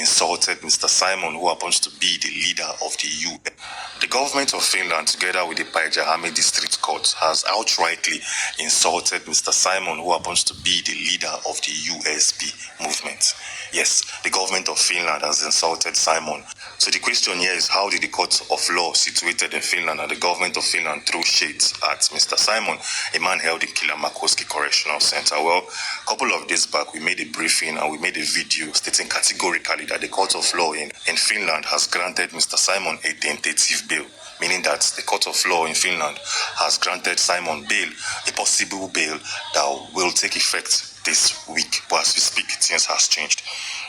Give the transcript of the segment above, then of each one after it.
insulted Mr. Simon, who happens to be the leader of the UN. The government of Finland, together with the Päijät-Häme District Court, has outrightly insulted Mr. Simon, who happens to be the leader of the USB movement. Yes, the government of Finland has insulted Simon. So the question here is, how did the court of law situated in Finland and the government of Finland throw shades at Mr. Simon, a man held in Kylmäkoski Correctional Center? Well, a couple of days back, we made a briefing and we made a video stating categorically that the court of law in Finland has granted Mr. Simon a tentative bail, meaning that the court of law in Finland has granted Simon bail, a possible bail that will take effect this week. But as we speak, things has changed.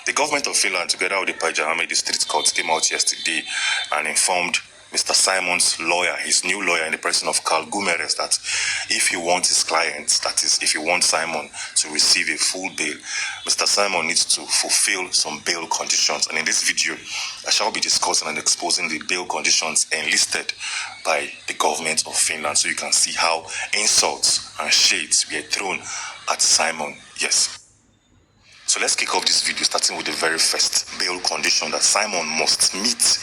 The government of Finland, together with the Päijät-Häme District Court, came out yesterday and informed Mr. Simon's lawyer, his new lawyer in the person of Carl Gumeres, that if he wants his client, that is, if he wants Simon to receive a full bail, Mr. Simon needs to fulfill some bail conditions. And in this video, I shall be discussing and exposing the bail conditions enlisted by the government of Finland, so you can see how insults and shades were thrown at Simon. Yes. So let's kick off this video starting with the very first bail condition that Simon must meet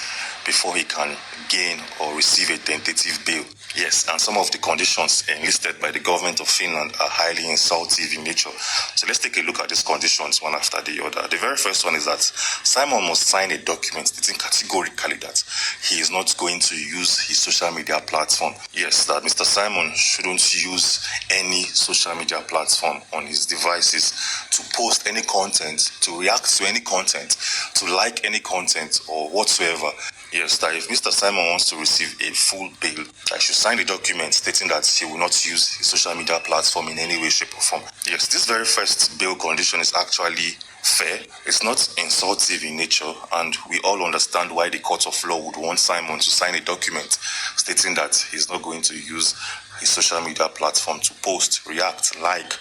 before he can gain or receive a tentative bail. Yes, and some of the conditions enlisted by the government of Finland are highly insultive in nature. So let's take a look at these conditions one after the other. The very first one is that Simon must sign a document stating categorically that he is not going to use his social media platform. Yes, that Mr. Simon shouldn't use any social media platform on his devices to post any content, to react to any content, to like any content or whatsoever. Yes, that if Mr. Simon wants to receive a full bail, I should sign the document stating that he will not use his social media platform in any way, shape or form. Yes, this very first bail condition is actually fair. It's not insultive in nature, and we all understand why the court of law would want Simon to sign a document stating that he's not going to use his social media platform to post, react, like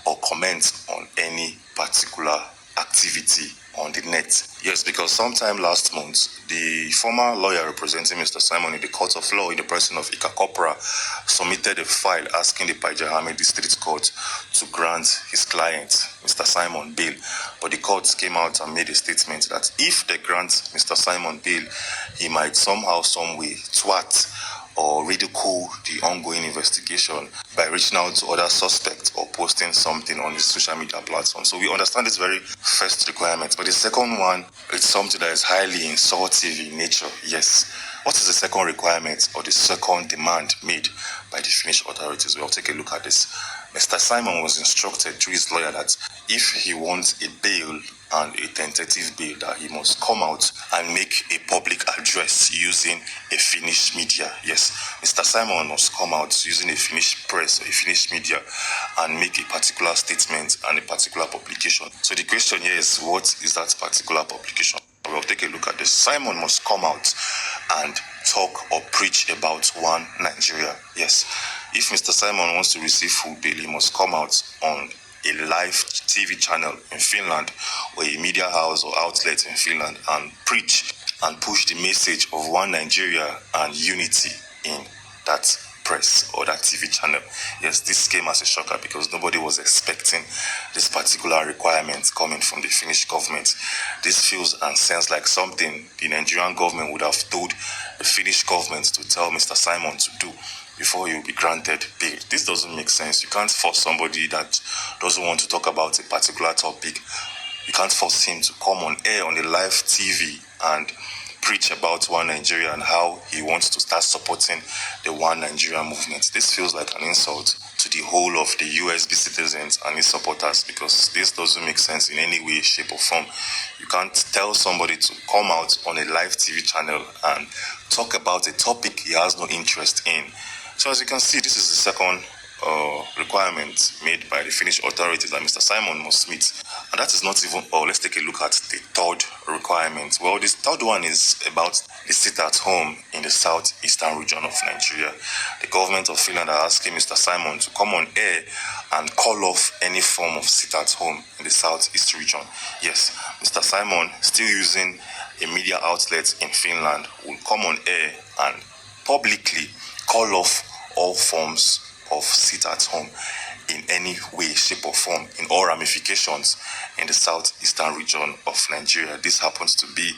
or comment on any particular activity on the net. Yes, because sometime last month, the former lawyer representing Mr. Simon in the court of law in the person of Ika Kopra submitted a file asking the Päijät-Häme District Court to grant his client, Mr. Simon, bail. But the court came out and made a statement that if they grant Mr. Simon bail, he might somehow, some way, twat or ridicule the ongoing investigation by reaching out to other suspects or posting something on his social media platform. So we understand this very first requirement. But the second one, it's something that is highly insultive in nature. Yes. What is the second requirement or the second demand made by the Finnish authorities? We'll take a look at this. Mr. Simon was instructed through his lawyer that if he wants a bail and a tentative bail, that he must come out and make a public address using a Finnish media. Yes, Mr. Simon must come out using a Finnish press or a Finnish media and make a particular statement and a particular publication. So the question here is, what is that particular publication? We'll take a look at this. Simon must come out and talk or preach about one Nigeria. Yes, if Mr. Simon wants to receive full bail, he must come out on a live TV channel in Finland or a media house or outlet in Finland and preach and push the message of one Nigeria and unity in that press or that TV channel. Yes, this came as a shocker because nobody was expecting this particular requirement coming from the Finnish government. This feels and sounds like something the Nigerian government would have told the Finnish government to tell Mr. Simon to do before he will be granted bail. This doesn't make sense. You can't force somebody that doesn't want to talk about a particular topic. You can't force him to come on air on a live TV and preach about one Nigeria and how he wants to start supporting the One Nigeria movement. This feels like an insult to the whole of the USB citizens and his supporters, because this doesn't make sense in any way, shape or form. You can't tell somebody to come out on a live TV channel and talk about a topic he has no interest in. So as you can see, this is the second requirement made by the Finnish authorities that Mr. Simon must meet. And that is not even all. Let's take a look at the third requirement. Well, this third one is about the sit-at-home in the southeastern region of Nigeria. The government of Finland are asking Mr. Simon to come on air and call off any form of sit-at-home in the southeast region. Yes, Mr. Simon, still using a media outlet in Finland, will come on air and publicly call off all forms of sit-at-home in any way, shape, or form in all ramifications in the southeastern region of Nigeria. This happens to be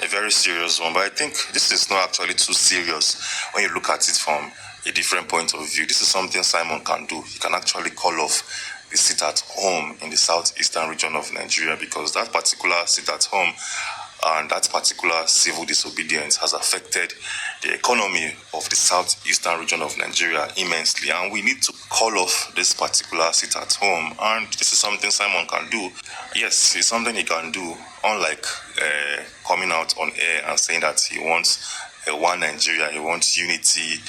a very serious one, but I think this is not actually too serious when you look at it from a different point of view. This is something Simon can do. He can actually call off the sit at home in the southeastern region of Nigeria, because that particular sit at home and that particular civil disobedience has affected the economy of the southeastern region of Nigeria immensely, and we need to call off this particular sit at home. And this is something Simon can do. Yes, it's something he can do, unlike coming out on air and saying that he wants one Nigeria, he wants unity.